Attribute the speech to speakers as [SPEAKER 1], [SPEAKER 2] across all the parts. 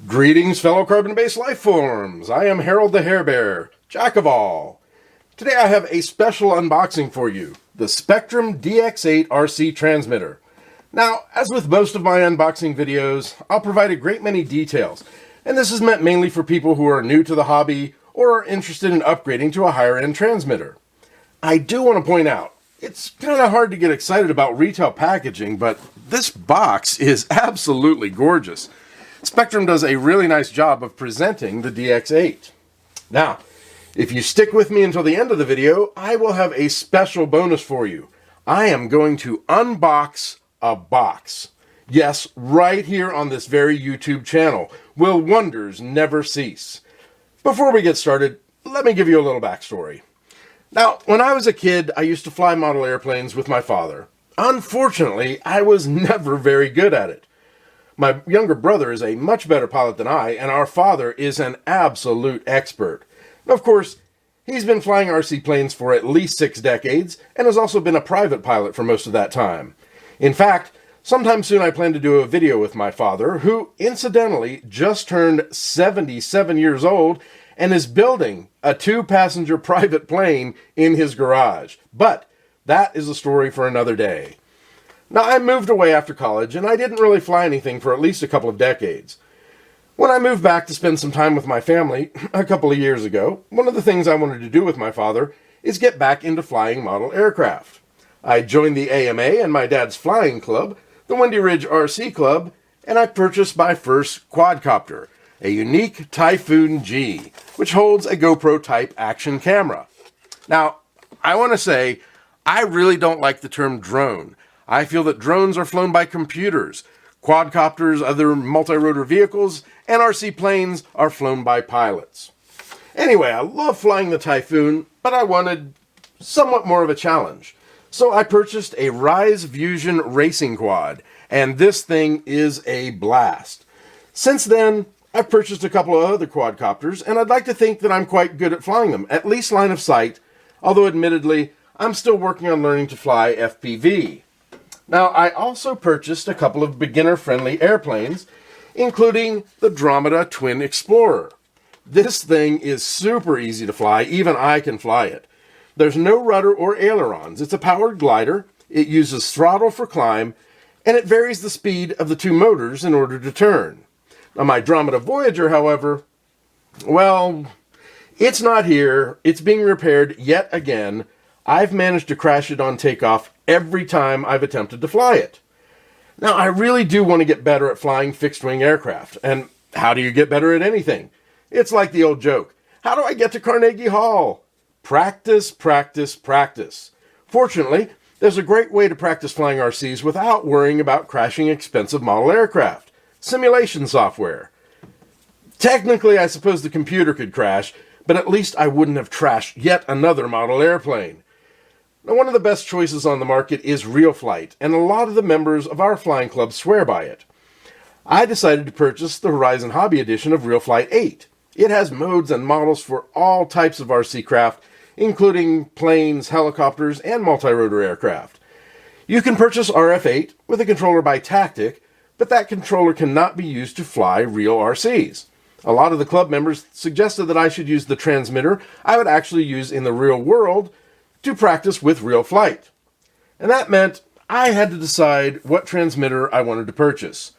[SPEAKER 1] Greetings, fellow carbon-based life forms. I am Harold the Hair Bear, Jack of all. Today I have a special unboxing for you, the Spektrum DX8 RC Transmitter. Now, as with most of my unboxing videos, I'll provide a great many details, and this is meant mainly for people who are new to the hobby or are interested in upgrading to a higher-end transmitter. I do want to point out, it's kind of hard to get excited about retail packaging, but this box is absolutely gorgeous. Spektrum does a really nice job of presenting the DX8. Now, if you stick with me until the end of the video, I will have a special bonus for you. I am going to unbox a box. Yes, right here on this very YouTube channel. Will wonders never cease? Before we get started, let me give you a little backstory. Now, when I was a kid, I used to fly model airplanes with my father. Unfortunately, I was never very good at it. My younger brother is a much better pilot than I, and our father is an absolute expert. Of course, he's been flying RC planes for at least 6 decades, and has also been a private pilot for most of that time. In fact, sometime soon I plan to do a video with my father, who incidentally just turned 77 years old and is building a 2-passenger private plane in his garage. But that is a story for another day. Now, I moved away after college, and I didn't really fly anything for at least a couple of decades. When I moved back to spend some time with my family a couple of years ago, one of the things I wanted to do with my father is get back into flying model aircraft. I joined the AMA and my dad's flying club, the Windy Ridge RC Club, and I purchased my first quadcopter, a unique Typhoon G, which holds a GoPro-type action camera. Now, I want to say, I really don't like the term drone. I feel that drones are flown by computers. Quadcopters, other multi-rotor vehicles, and RC planes are flown by pilots. Anyway, I love flying the Typhoon, but I wanted somewhat more of a challenge. So I purchased a Rise Fusion Racing Quad, and this thing is a blast. Since then, I've purchased a couple of other quadcopters, and I'd like to think that I'm quite good at flying them, at least line of sight, although admittedly, I'm still working on learning to fly FPV. Now, I also purchased a couple of beginner-friendly airplanes, including the Dromeda Twin Explorer. This thing is super easy to fly, even I can fly it. There's no rudder or ailerons. It's a powered glider, it uses throttle for climb, and it varies the speed of the 2 motors in order to turn. Now, my Dromeda Voyager, however, well, it's not here. It's being repaired yet again. I've managed to crash it on takeoff every time I've attempted to fly it. Now, I really do want to get better at flying fixed-wing aircraft. And how do you get better at anything? It's like the old joke. How do I get to Carnegie Hall? Practice, practice, practice. Fortunately, there's a great way to practice flying RCs without worrying about crashing expensive model aircraft. Simulation software. Technically, I suppose the computer could crash, but at least I wouldn't have trashed yet another model airplane. Now, one of the best choices on the market is RealFlight, and a lot of the members of our flying club swear by it. I decided to purchase the Horizon Hobby Edition of RealFlight 8. It has modes and models for all types of RC craft, including planes, helicopters, and multi-rotor aircraft. You can purchase RF8 with a controller by Tactic, but that controller cannot be used to fly real RCs. A lot of the club members suggested that I should use the transmitter I would actually use in the real world to practice with RealFlight. And that meant I had to decide what transmitter I wanted to purchase.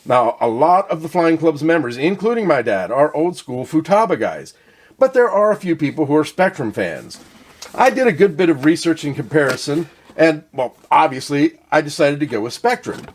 [SPEAKER 1] Now, a lot of the Flying Club's members, including my dad, are old-school Futaba guys, but there are a few people who are Spektrum fans. I did a good bit of research and comparison, and, well, obviously, I decided to go with Spektrum.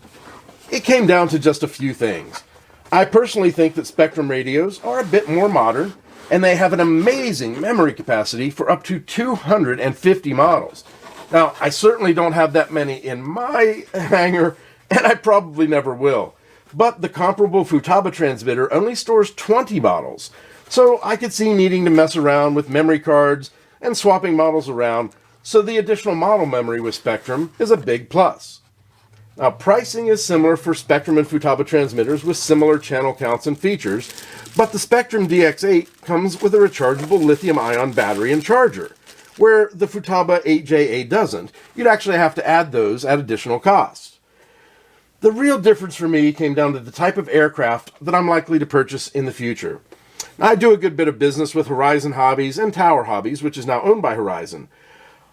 [SPEAKER 1] It came down to just a few things. I personally think that Spektrum radios are a bit more modern, and they have an amazing memory capacity for up to 250 models. Now, I certainly don't have that many in my hangar, and I probably never will. But the comparable Futaba transmitter only stores 20 models, so I could see needing to mess around with memory cards and swapping models around, so the additional model memory with Spektrum is a big plus. Now, pricing is similar for Spektrum and Futaba transmitters with similar channel counts and features, but the Spektrum DX8 comes with a rechargeable lithium-ion battery and charger, where the Futaba 8JA doesn't. You'd actually have to add those at additional cost. The real difference for me came down to the type of aircraft that I'm likely to purchase in the future. Now, I do a good bit of business with Horizon Hobbies and Tower Hobbies, which is now owned by Horizon.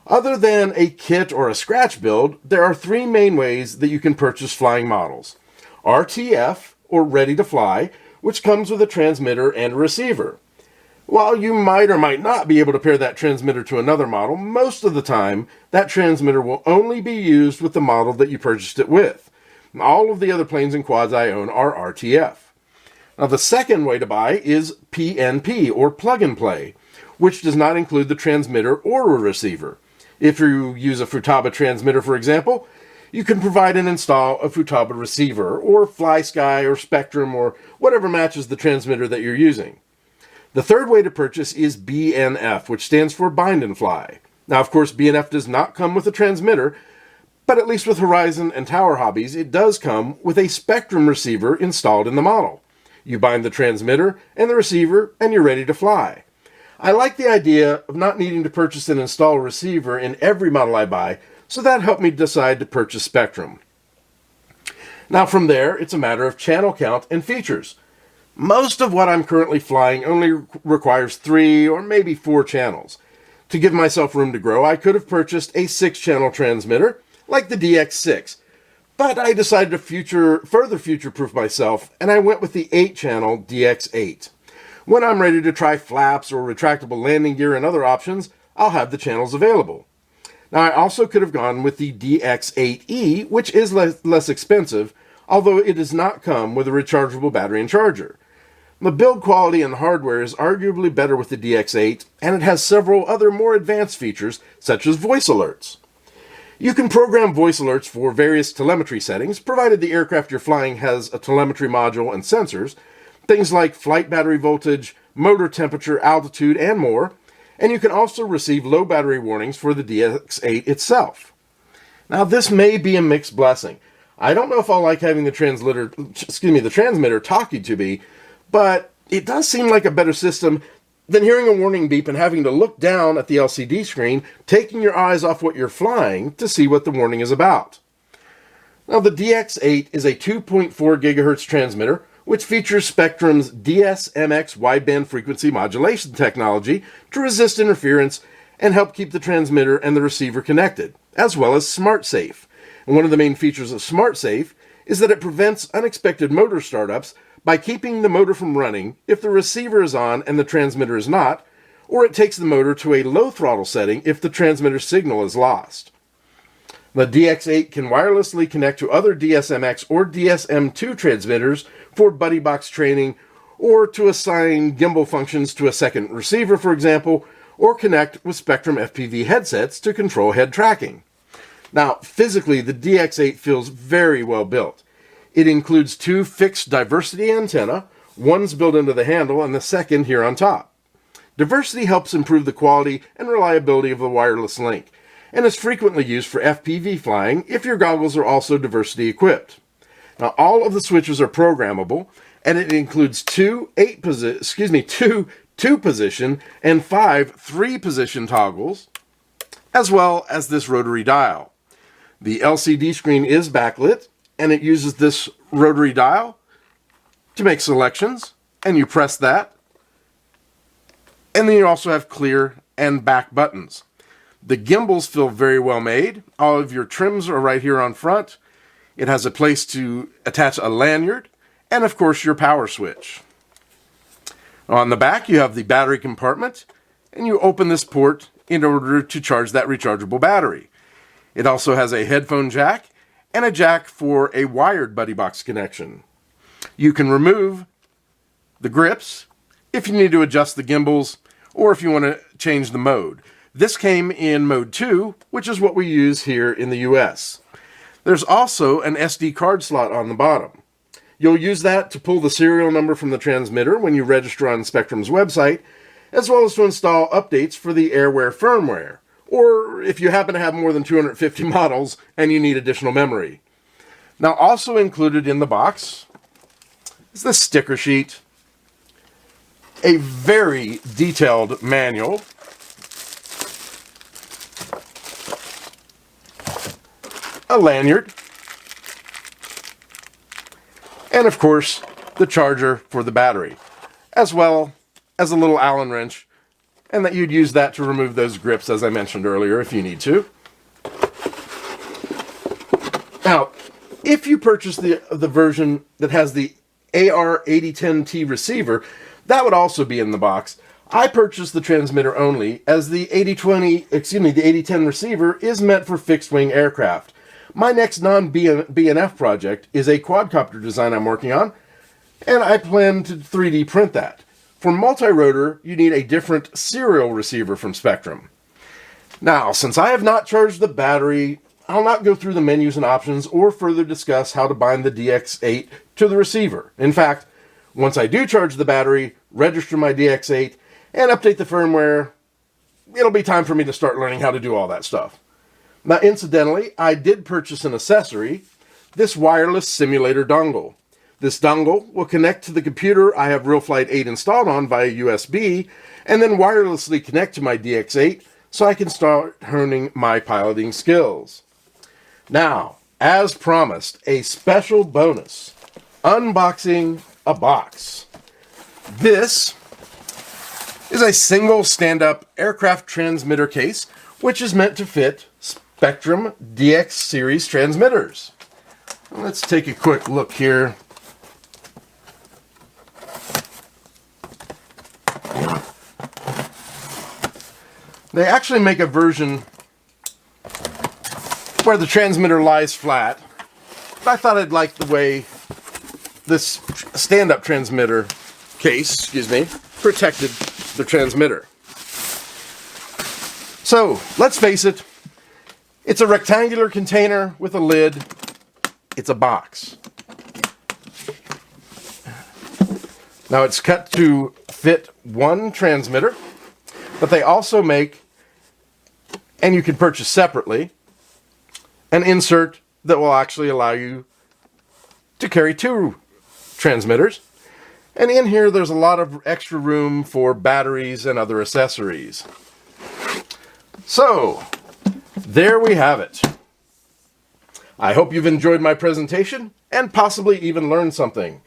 [SPEAKER 1] Other than a kit or a scratch build, there are three main ways that you can purchase flying models. RTF, or Ready to Fly, which comes with a transmitter and a receiver. While you might or might not be able to pair that transmitter to another model, most of the time, that transmitter will only be used with the model that you purchased it with. All of the other planes and quads I own are RTF. Now, the second way to buy is PNP, or Plug and Play, which does not include the transmitter or a receiver. If you use a Futaba transmitter, for example, you can provide and install a Futaba receiver, or FlySky, or Spektrum, or whatever matches the transmitter that you're using. The third way to purchase is BNF, which stands for Bind and Fly. Now, of course, BNF does not come with a transmitter, but at least with Horizon and Tower Hobbies, it does come with a Spektrum receiver installed in the model. You bind the transmitter and the receiver, and you're ready to fly. I like the idea of not needing to purchase and install a receiver in every model I buy, so that helped me decide to purchase Spektrum. Now from there, it's a matter of channel count and features. Most of what I'm currently flying only requires 3 or maybe 4 channels. To give myself room to grow, I could have purchased a 6-channel transmitter, like the DX6, but I decided to further future-proof myself, and I went with the 8-channel DX8. When I'm ready to try flaps or retractable landing gear and other options, I'll have the channels available. Now, I also could have gone with the DX8E, which is less expensive, although it does not come with a rechargeable battery and charger. The build quality and hardware is arguably better with the DX8, and it has several other more advanced features, such as voice alerts. You can program voice alerts for various telemetry settings, provided the aircraft you're flying has a telemetry module and sensors, things like flight battery voltage, motor temperature, altitude, and more, and you can also receive low battery warnings for the DX8 itself. Now, this may be a mixed blessing. I don't know if I'll like having the transmitter talking to me, but it does seem like a better system than hearing a warning beep and having to look down at the LCD screen, taking your eyes off what you're flying to see what the warning is about. Now, the DX8 is a 2.4 gigahertz transmitter, which features Spektrum's DSMX wideband frequency modulation technology to resist interference and help keep the transmitter and the receiver connected, as well as SmartSafe. And one of the main features of SmartSafe is that it prevents unexpected motor startups by keeping the motor from running if the receiver is on and the transmitter is not, or it takes the motor to a low throttle setting if the transmitter signal is lost. The DX8 can wirelessly connect to other DSMX or DSM2 transmitters for buddy box training, or to assign gimbal functions to a second receiver, for example, or connect with Spektrum FPV headsets to control head tracking. Now, physically, the DX8 feels very well built. It includes 2 fixed diversity antennae, one's built into the handle and the second here on top. Diversity helps improve the quality and reliability of the wireless link, and is frequently used for FPV flying if your goggles are also diversity equipped. Now, all of the switches are programmable, and it includes 2 2-position and 5 3-position toggles, as well as this rotary dial. The LCD screen is backlit, and it uses this rotary dial to make selections, and you press that, and then you also have clear and back buttons. The gimbals feel very well made. All of your trims are right here on front. It has a place to attach a lanyard, and of course your power switch. On the back you have the battery compartment, and you open this port in order to charge that rechargeable battery. It also has a headphone jack and a jack for a wired buddy box connection. You can remove the grips if you need to adjust the gimbals or if you want to change the mode. This came in mode 2, which is what we use here in the US. There's also an SD card slot on the bottom. You'll use that to pull the serial number from the transmitter when you register on Spektrum's website, as well as to install updates for the Airware firmware, or if you happen to have more than 250 models and you need additional memory. Now, also included in the box is this sticker sheet, a very detailed manual, a lanyard, and of course the charger for the battery, as well as a little Allen wrench, and that you'd use that to remove those grips, as I mentioned earlier, if you need to. Now, if you purchase the version that has the AR8010T receiver, that would also be in the box. I purchased the transmitter only, as the 8010 receiver is meant for fixed-wing aircraft. My next non-BNF project is a quadcopter design I'm working on, and I plan to 3D print that. For multi-rotor, you need a different serial receiver from Spektrum. Now, since I have not charged the battery, I'll not go through the menus and options or further discuss how to bind the DX8 to the receiver. In fact, once I do charge the battery, register my DX8, and update the firmware, it'll be time for me to start learning how to do all that stuff. Now, incidentally, I did purchase an accessory, this wireless simulator dongle. This dongle will connect to the computer I have RealFlight 8 installed on via USB, and then wirelessly connect to my DX8 so I can start honing my piloting skills. Now, as promised, a special bonus, unboxing a box. This is a single stand-up aircraft transmitter case, which is meant to fit Spektrum DX series transmitters. Let's take a quick look here. They actually make a version where the transmitter lies flat, but I thought I'd like the way this stand-up transmitter case, protected the transmitter. So, let's face it, it's a rectangular container with a lid. It's a box. Now it's cut to fit one transmitter, but they also make, and you can purchase separately, an insert that will actually allow you to carry two transmitters. And in here, there's a lot of extra room for batteries and other accessories. So, there we have it. I hope you've enjoyed my presentation and possibly even learned something.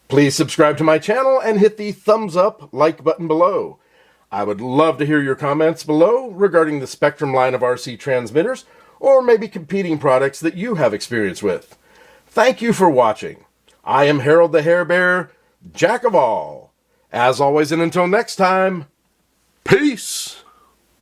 [SPEAKER 1] Please subscribe to my channel and hit the thumbs up like button below. I would love to hear your comments below regarding the Spektrum line of RC transmitters, or maybe competing products that you have experience with. Thank you for watching. I am Harold the Hair Bear, Jack of all. As always, and until next time, peace!